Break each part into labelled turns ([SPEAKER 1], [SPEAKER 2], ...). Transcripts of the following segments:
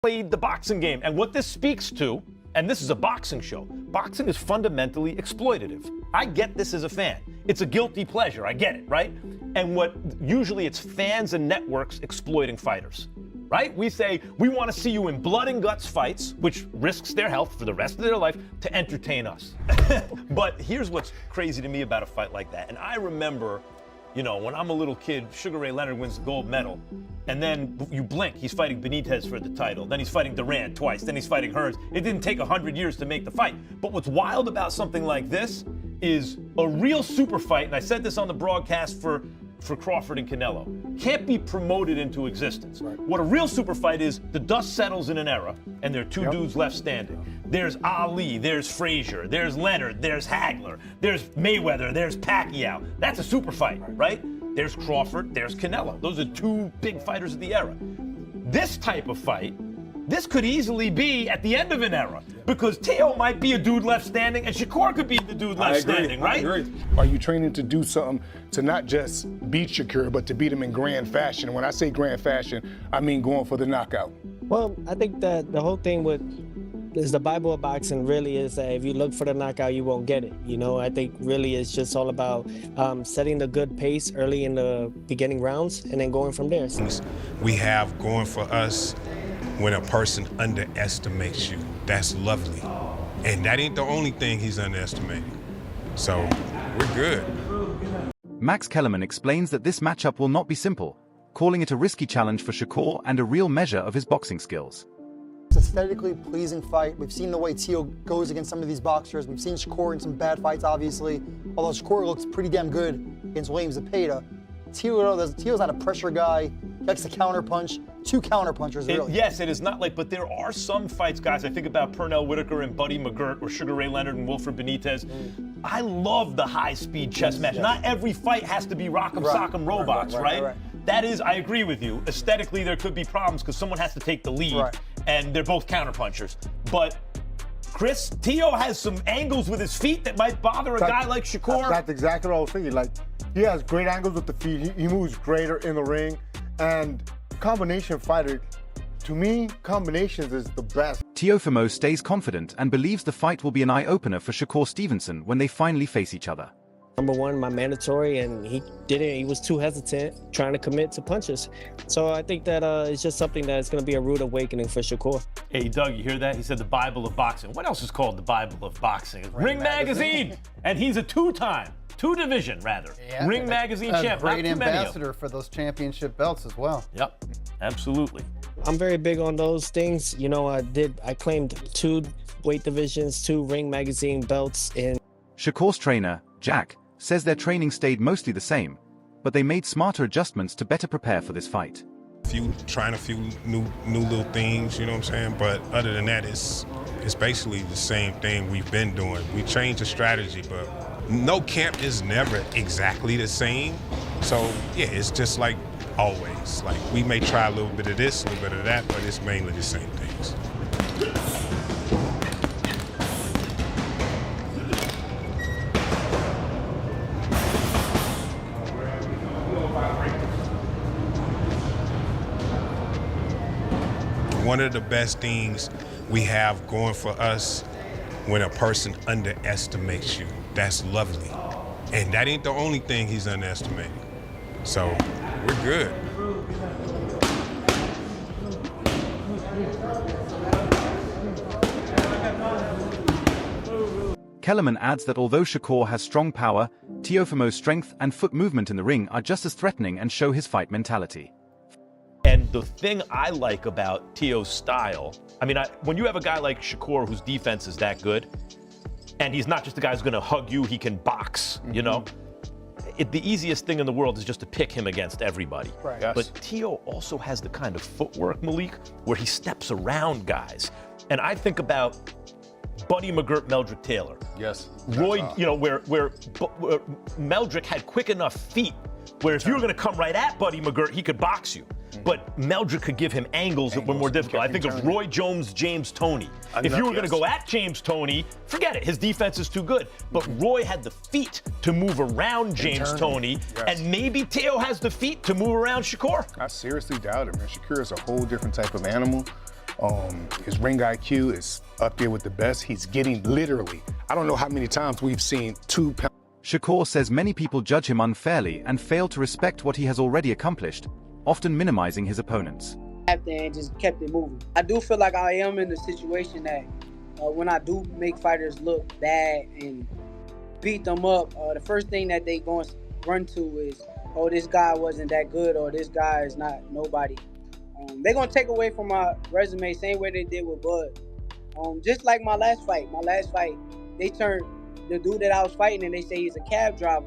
[SPEAKER 1] played the boxing game. And what this speaks to, and this is a boxing show, boxing is fundamentally exploitative. I get this as a fan. It's a guilty pleasure. I get it, right? And usually it's fans and networks exploiting fighters, right? We say, we want to see you in blood and guts fights, which risks their health for the rest of their life to entertain us. But here's what's crazy to me about a fight like that. And I remember, you know, when I'm a little kid, Sugar Ray Leonard wins the gold medal, and then you blink, he's fighting Benitez for the title, then he's fighting Durant twice, then he's fighting Hearns. It didn't take 100 years to make the fight. But what's wild about something like this is a real super fight, and I said this on the broadcast for Crawford and Canelo, can't be promoted into existence. Right. What a real super fight is, the dust settles in an era, and there are two dudes left standing. There's Ali, there's Frazier, there's Leonard, there's Hagler, there's Mayweather, there's Pacquiao. That's a super fight, right? There's Crawford, there's Canelo. Those are two big fighters of the era. This type of fight, this could easily be at the end of an era, because Teo might be a dude left standing and Shakur could be the dude left standing, right?
[SPEAKER 2] I agree. Are you training to do something to not just beat Shakur, but to beat him in grand fashion? When I say grand fashion, I mean going for the knockout.
[SPEAKER 3] Well, I think that the whole thing is the Bible of boxing really is that if you look for the knockout, you won't get it. You know, I think really it's just all about setting the good pace early in the beginning rounds and then going from there.
[SPEAKER 4] We have going for us when a person underestimates you. That's lovely. And that ain't the only thing he's underestimating. So we're good.
[SPEAKER 5] Max Kellerman explains that this matchup will not be simple, calling it a risky challenge for Shakur and a real measure of his boxing skills.
[SPEAKER 6] It's an aesthetically pleasing fight. We've seen the way Teo goes against some of these boxers. We've seen Shakur in some bad fights, obviously. Although Shakur looks pretty damn good against Williams Zepeda. Teo's not a pressure guy. He likes to counterpunch. Two counterpunchers, really.
[SPEAKER 1] Yes, it is not like, but there are some fights, guys. I think about Pernell Whitaker and Buddy McGirt, or Sugar Ray Leonard and Wilfred Benitez. I love the high-speed chess match. Not every fight has to be rock'em sock'em robots, right? That is, I agree with you. Aesthetically, there could be problems because someone has to take the lead, and they're both counterpunchers. But Chris, Teo has some angles with his feet that might bother a guy like Shakur.
[SPEAKER 7] That's exactly what I was thinking. Like, he has great angles with the feet. He moves greater in the ring. And combination fighter, to me, combinations is the best.
[SPEAKER 5] Teofimo stays confident and believes the fight will be an eye-opener for Shakur Stevenson when they finally face each other.
[SPEAKER 3] Number one, my mandatory, and he didn't. He was too hesitant, trying to commit to punches. So I think that it's just something that's going to be a rude awakening for Shakur.
[SPEAKER 1] Hey, Doug, you hear that? He said the Bible of boxing. What else is called the Bible of boxing? Ring Magazine. And he's a two-division Ring Magazine champ.
[SPEAKER 8] Great ambassador for those championship belts as well.
[SPEAKER 1] Yep, absolutely.
[SPEAKER 3] I'm very big on those things. You know, I claimed 2 weight divisions, 2 Ring Magazine belts in.
[SPEAKER 5] Shakur's trainer, Jack, says their training stayed mostly the same, but they made smarter adjustments to better prepare for this fight.
[SPEAKER 4] Trying a few new little things, you know what I'm saying? But other than that, it's basically the same thing we've been doing. We changed the strategy, but no camp is never exactly the same. So yeah, it's just like always. Like, we may try a little bit of this, a little bit of that, but it's mainly the same things. One of the best things we have going for us when a person underestimates you. That's lovely. And that ain't the only thing he's underestimating. So we're good.
[SPEAKER 5] Kellerman adds that although Shakur has strong power, Teofimo's strength and foot movement in the ring are just as threatening and show his fight mentality.
[SPEAKER 1] And the thing I like about Teo's style, I mean, when you have a guy like Shakur whose defense is that good, and he's not just a guy who's going to hug you, he can box, you know? The easiest thing in the world is just to pick him against everybody.
[SPEAKER 6] Right.
[SPEAKER 1] Yes. But Teo also has the kind of footwork, Malik, where he steps around guys. And I think about Buddy McGirt, Meldrick Taylor.
[SPEAKER 2] Yes.
[SPEAKER 1] Roy, you know, where Meldrick had quick enough feet where if you were going to come right at Buddy McGirt, he could box you. But Meldrick could give him angles that were more difficult. I think of Roy Jones, James Toney. If you were going to go at James Toney, forget it. His defense is too good. But Roy had the feet to move around James Toney, and maybe Teo has the feet to move around Shakur.
[SPEAKER 2] I seriously doubt it, man. Shakur is a whole different type of animal. His ring IQ is up there with the best. He's getting literally, I don't know how many times we've seen 2 pounds.
[SPEAKER 5] Shakur says many people judge him unfairly and fail to respect what he has already accomplished, often minimizing his opponents.
[SPEAKER 9] And just kept it moving. I do feel like I am in a situation that when I do make fighters look bad and beat them up, the first thing that they going to run to is, oh, this guy wasn't that good, or this guy is not nobody. They're going to take away from my resume, same way they did with Bud. Just like my last fight, they turned the dude that I was fighting and they say he's a cab driver.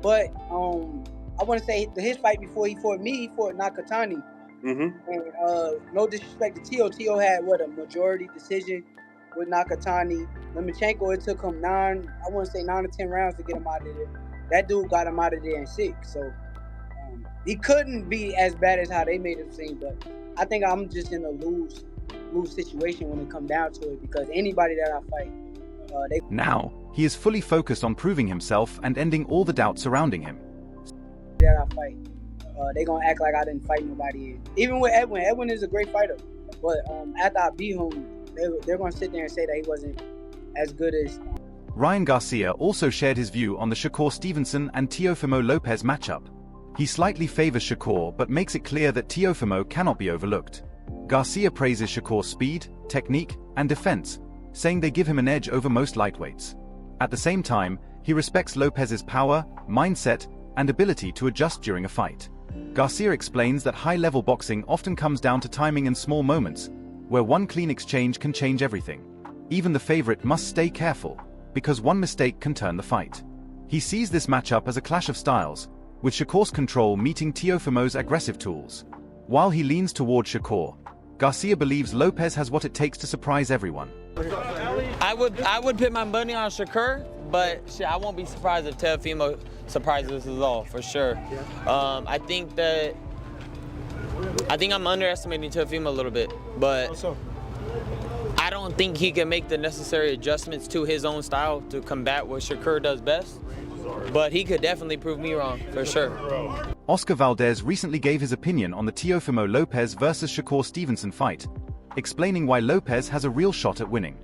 [SPEAKER 9] But I want to say his fight before he fought me, he fought Nakatani. And no disrespect to Teo. Teo had a majority decision with Nakatani. Lomachenko, it took him 9 to 10 rounds to get him out of there. That dude got him out of there in 6. So he couldn't be as bad as how they made him seem. But I think I'm just in a lose situation when it comes down to it, because anybody that I fight,
[SPEAKER 5] Now, he is fully focused on proving himself and ending all the doubt surrounding him.
[SPEAKER 9] They're going to act like I didn't fight nobody. Even with Edwin. Edwin is a great fighter. But after I beat him, they're going to sit there and say that he wasn't as good as...
[SPEAKER 5] Ryan Garcia also shared his view on the Shakur Stevenson and Teofimo Lopez matchup. He slightly favors Shakur but makes it clear that Teofimo cannot be overlooked. Garcia praises Shakur's speed, technique, and defense, saying they give him an edge over most lightweights. At the same time, he respects Lopez's power, mindset, and ability to adjust during a fight. Garcia explains that high-level boxing often comes down to timing and small moments, where one clean exchange can change everything. Even the favorite must stay careful, because one mistake can turn the fight. He sees this matchup as a clash of styles, with Shakur's control meeting Teofimo's aggressive tools. While he leans toward Shakur, Garcia believes Lopez has what it takes to surprise everyone.
[SPEAKER 10] I would put my money on Shakur, but I won't be surprised if Teofimo surprises us all, for sure. I think I'm underestimating Teofimo a little bit, but I don't think he can make the necessary adjustments to his own style to combat what Shakur does best. But he could definitely prove me wrong, for sure.
[SPEAKER 5] Oscar Valdez recently gave his opinion on the Teofimo Lopez versus Shakur Stevenson fight, explaining why Lopez has a real shot at winning.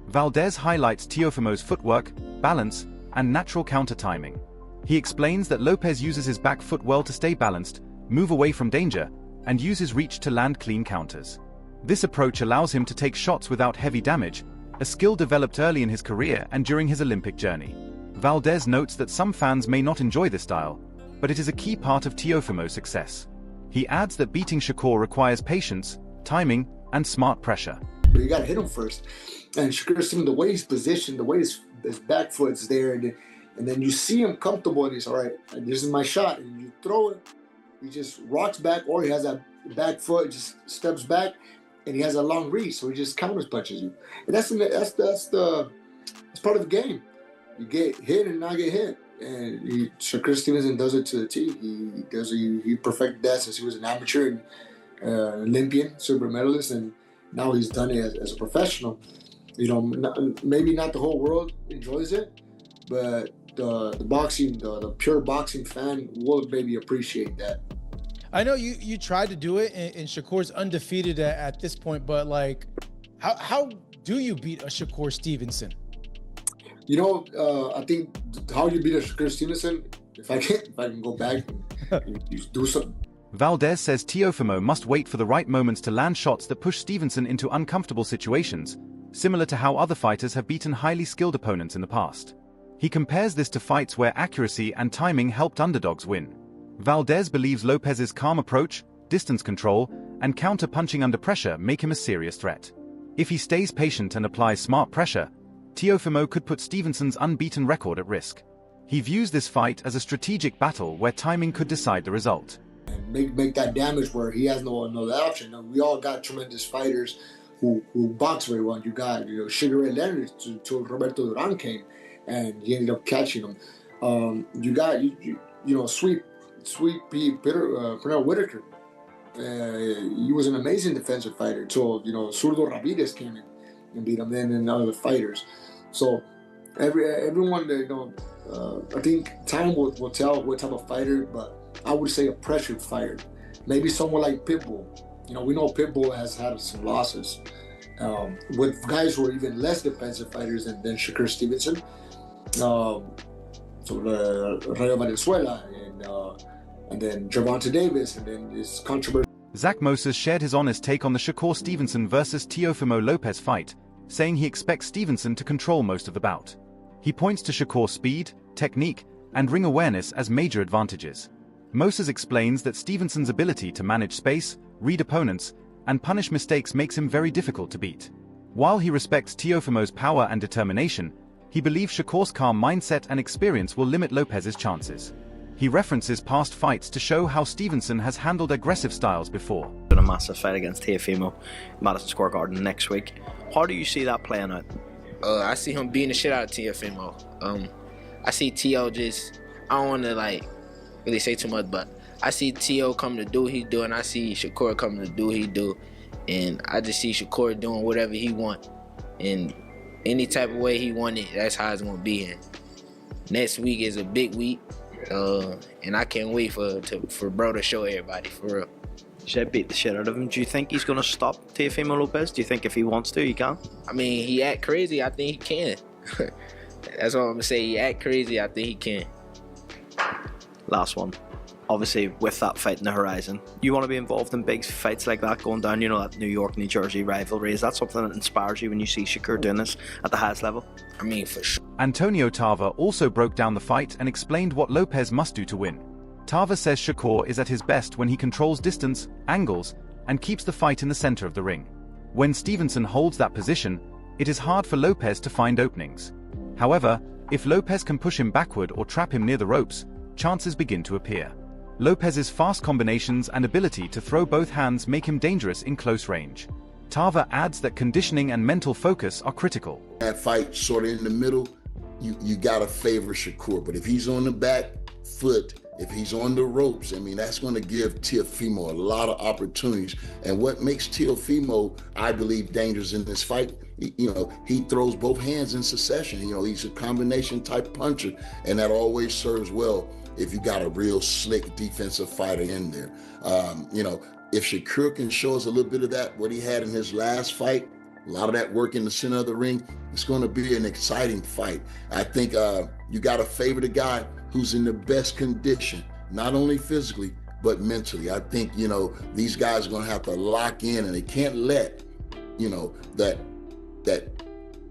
[SPEAKER 5] Valdez highlights Teofimo's footwork, balance, and natural counter timing. He explains that Lopez uses his back foot well to stay balanced, move away from danger, and use his reach to land clean counters. This approach allows him to take shots without heavy damage, a skill developed early in his career and during his Olympic journey. Valdez notes that some fans may not enjoy this style, but it is a key part of Teofimo's success. He adds that beating Shakur requires patience, timing, and smart pressure.
[SPEAKER 11] But you gotta hit him first. And Shakur Stevenson, the way he's positioned, the way his back foot's there, and then you see him comfortable, and he's all right, this is my shot, and you throw it, he just rocks back, or he has that back foot, just steps back, and he has a long reach, so he just counter punches you. And that's part of the game. You get hit and not get hit. And Shakur Stevenson does it to the T. He perfected that since he was an amateur and Olympian, silver medalist, and now he's done it as a professional. You know, maybe not the whole world enjoys it, but the pure boxing fan will maybe appreciate that.
[SPEAKER 12] I know you tried to do it, and Shakur's undefeated at this point, but like, how do you beat a Shakur Stevenson?
[SPEAKER 11] You know, I think how you beat a Shakur Stevenson, if I can go back and you do something.
[SPEAKER 5] Valdez says Teofimo must wait for the right moments to land shots that push Stevenson into uncomfortable situations, similar to how other fighters have beaten highly skilled opponents in the past. He compares this to fights where accuracy and timing helped underdogs win. Valdez believes Lopez's calm approach, distance control, and counter-punching under pressure make him a serious threat. If he stays patient and applies smart pressure, Teofimo could put Stevenson's unbeaten record at risk. He views this fight as a strategic battle where timing could decide the result.
[SPEAKER 11] And make that damage where he has no other option. And we all got tremendous fighters who box very well. You got Sugar Ray Leonard till Roberto Duran came, and he ended up catching him. You got Sweet Pernell Whitaker. He was an amazing defensive fighter. So Zurdo Ramirez came in and beat him, and other fighters. So everyone I think time will tell what type of fighter, but I would say a pressured fighter. Maybe someone like Pitbull, we know Pitbull has had some losses with guys who are even less defensive fighters than Shakur Stevenson. Rayo Venezuela and then Gervonta Davis, and then this controversy.
[SPEAKER 5] Zach Moses shared his honest take on the Shakur Stevenson versus Teofimo Lopez fight, saying he expects Stevenson to control most of the bout. He points to Shakur's speed, technique, and ring awareness as major advantages. Moses explains that Stevenson's ability to manage space, read opponents, and punish mistakes makes him very difficult to beat. While he respects Teofimo's power and determination, he believes Shakur's calm mindset and experience will limit Lopez's chances. He references past fights to show how Stevenson has handled aggressive styles before.
[SPEAKER 13] In a massive fight against Teofimo, Madison Square Garden next week. How do you see that playing out?
[SPEAKER 10] I see him beating the shit out of Teofimo. I see Teo I don't want to really say too much, but I see Teo coming to do what he do, and I see Shakur coming to do what he do, and I just see Shakur doing whatever he want, and any type of way he want it, that's how it's gonna be. And next week is a big week, and I can't wait for bro to show everybody, for real.
[SPEAKER 13] You said beat the shit out of him. Do you think he's gonna stop Teofimo Lopez? Do you think if he wants to, he can?
[SPEAKER 10] I mean, he act crazy, I think he can. That's all I'm gonna say. He act crazy, I think he can.
[SPEAKER 13] Last one. Obviously, with that fight in the horizon, you want to be involved in big fights like that going down, that New York, New Jersey rivalry. Is that something that inspires you when you see Shakur doing this at the highest level?
[SPEAKER 10] I mean, for sure.
[SPEAKER 5] Antonio Tarver also broke down the fight and explained what Lopez must do to win. Tarver says Shakur is at his best when he controls distance, angles, and keeps the fight in the center of the ring. When Stevenson holds that position, it is hard for Lopez to find openings. However, if Lopez can push him backward or trap him near the ropes, chances begin to appear. Lopez's fast combinations and ability to throw both hands make him dangerous in close range. Tarver adds that conditioning and mental focus are critical.
[SPEAKER 14] That fight sort of in the middle, you gotta favor Shakur, but if he's on the back foot, if he's on the ropes, that's going to give Teofimo a lot of opportunities. And what makes Teofimo, I believe, dangerous in this fight, he throws both hands in succession. He's a combination type puncher, and that always serves well if you got a real slick defensive fighter in there. If Shakur can show us a little bit of that, what he had in his last fight, a lot of that work in the center of the ring, it's going to be an exciting fight. I think you got to favor the guy who's in the best condition, not only physically, but mentally. I think, these guys are going to have to lock in, and they can't let, that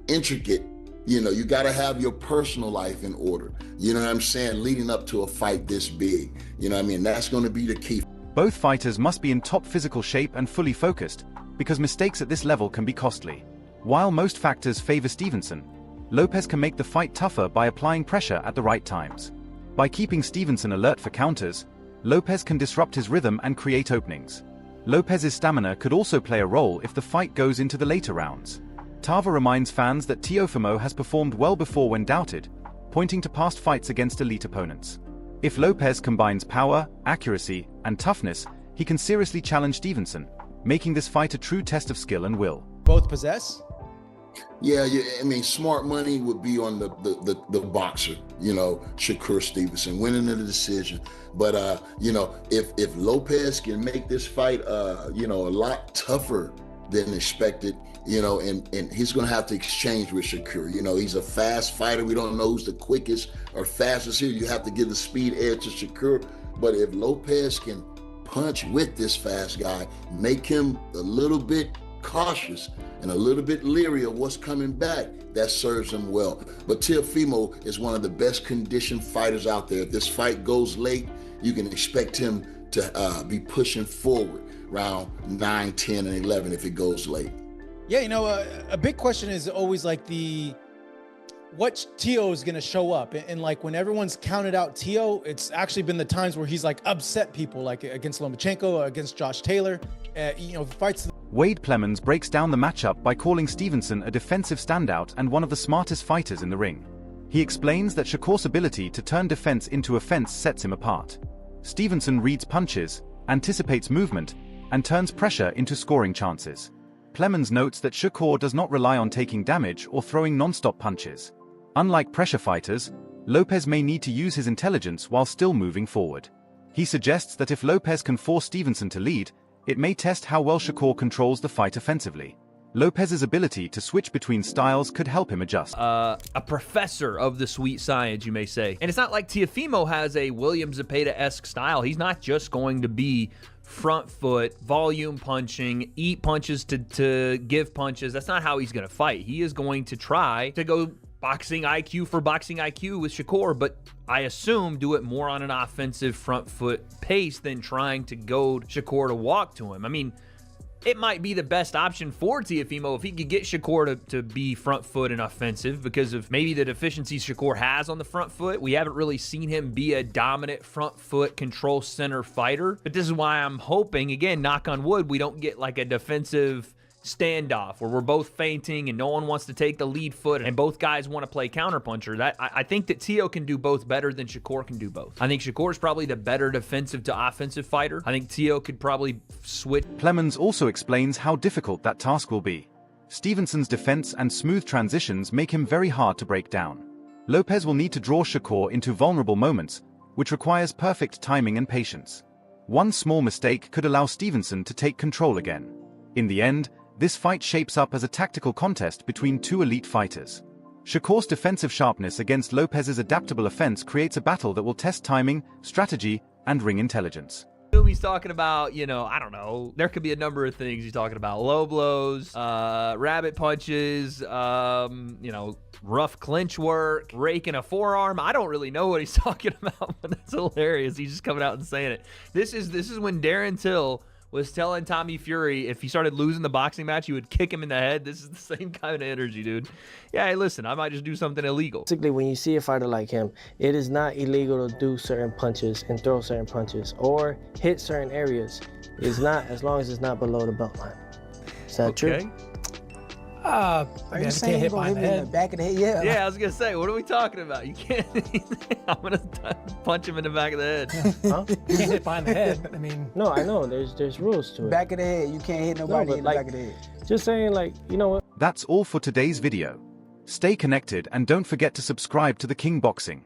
[SPEAKER 14] intricate, you got to have your personal life in order. You know what I'm saying? Leading up to a fight this big, that's going to be the key.
[SPEAKER 5] Both fighters must be in top physical shape and fully focused, because mistakes at this level can be costly. While most factors favor Stevenson, Lopez can make the fight tougher by applying pressure at the right times. By keeping Stevenson alert for counters, Lopez can disrupt his rhythm and create openings. Lopez's stamina could also play a role if the fight goes into the later rounds. Tarver reminds fans that Teofimo has performed well before when doubted, pointing to past fights against elite opponents. If Lopez combines power, accuracy, and toughness, he can seriously challenge Stevenson, making this fight a true test of skill and will.
[SPEAKER 12] Both possess?
[SPEAKER 14] Yeah, smart money would be on the boxer, Shakur Stevenson, winning the decision. But, if Lopez can make this fight, a lot tougher than expected, and he's going to have to exchange with Shakur. He's a fast fighter. We don't know who's the quickest or fastest here. You have to give the speed edge to Shakur. But if Lopez can punch with this fast guy, make him a little bit cautious and a little bit leery of what's coming back, that serves him well. But Teofimo is one of the best conditioned fighters out there. If this fight goes late, you can expect him to be pushing forward round 9, 10, and 11 if it goes late.
[SPEAKER 12] Yeah, a big question is always what Teo is going to show up. And when everyone's counted out Teo, it's actually been the times where he's upset people, against Lomachenko or against Josh Taylor, fights.
[SPEAKER 5] Wade Plemons breaks down the matchup by calling Stevenson a defensive standout and one of the smartest fighters in the ring. He explains that Shakur's ability to turn defense into offense sets him apart. Stevenson reads punches, anticipates movement, and turns pressure into scoring chances. Plemons notes that Shakur does not rely on taking damage or throwing non-stop punches. Unlike pressure fighters, Lopez may need to use his intelligence while still moving forward. He suggests that if Lopez can force Stevenson to lead, It may test how well Shakur controls the fight offensively. Lopez's ability to switch between styles could help him adjust.
[SPEAKER 15] A professor of the sweet science, you may say. And it's not like Teofimo has a William Zepeda-esque style. He's not just going to be front foot, volume punching, eat punches to give punches. That's not how he's going to fight. He is going to try to go boxing IQ for boxing IQ with Shakur, but I assume do it more on an offensive front foot pace than trying to goad Shakur to walk to him. I mean, it might be the best option for Teofimo if he could get Shakur to be front foot and offensive because of maybe the deficiencies Shakur has on the front foot. We haven't really seen him be a dominant front foot control center fighter. But this is why I'm hoping, again, knock on wood, we don't get like a defensive standoff where we're both feinting and no one wants to take the lead foot and both guys want to play counterpuncher. I think that Teo can do both better than Shakur can do both. I think Shakur is probably the better defensive to offensive fighter. I think Teo could probably switch.
[SPEAKER 5] Clemens also explains how difficult that task will be. Stevenson's defense and smooth transitions make him very hard to break down. Lopez will need to draw Shakur into vulnerable moments, which requires perfect timing and patience. One small mistake could allow Stevenson to take control again. In the end, this fight shapes up as a tactical contest between two elite fighters. Shakur's defensive sharpness against Lopez's adaptable offense creates a battle that will test timing, strategy, and ring intelligence.
[SPEAKER 15] He's talking about, I don't know. There could be a number of things he's talking about. Low blows, rabbit punches, rough clinch work, raking a forearm. I don't really know what he's talking about, but that's hilarious. He's just coming out and saying it. This is when Darren Till was telling Tommy Fury if he started losing the boxing match, he would kick him in the head. This is the same kind of energy, dude. Yeah, hey, listen, I might just do something illegal.
[SPEAKER 3] Basically, when you see a fighter like him, it is not illegal to do certain punches and throw certain punches or hit certain areas. It's not, as long as it's not below the belt line. Is that true?
[SPEAKER 16] Are you saying hit him in the back of the head? Yeah.
[SPEAKER 15] Yeah, I was gonna say, what are we talking about? You can't. I'm gonna punch him in the back of the head.
[SPEAKER 3] Huh?
[SPEAKER 16] You can't hit behind the head. I mean,
[SPEAKER 3] no, I know. There's rules to it.
[SPEAKER 16] Back of the head. You can't hit nobody in the back of the head.
[SPEAKER 3] Just saying, you know what?
[SPEAKER 5] That's all for today's video. Stay connected and don't forget to subscribe to The King Boxing.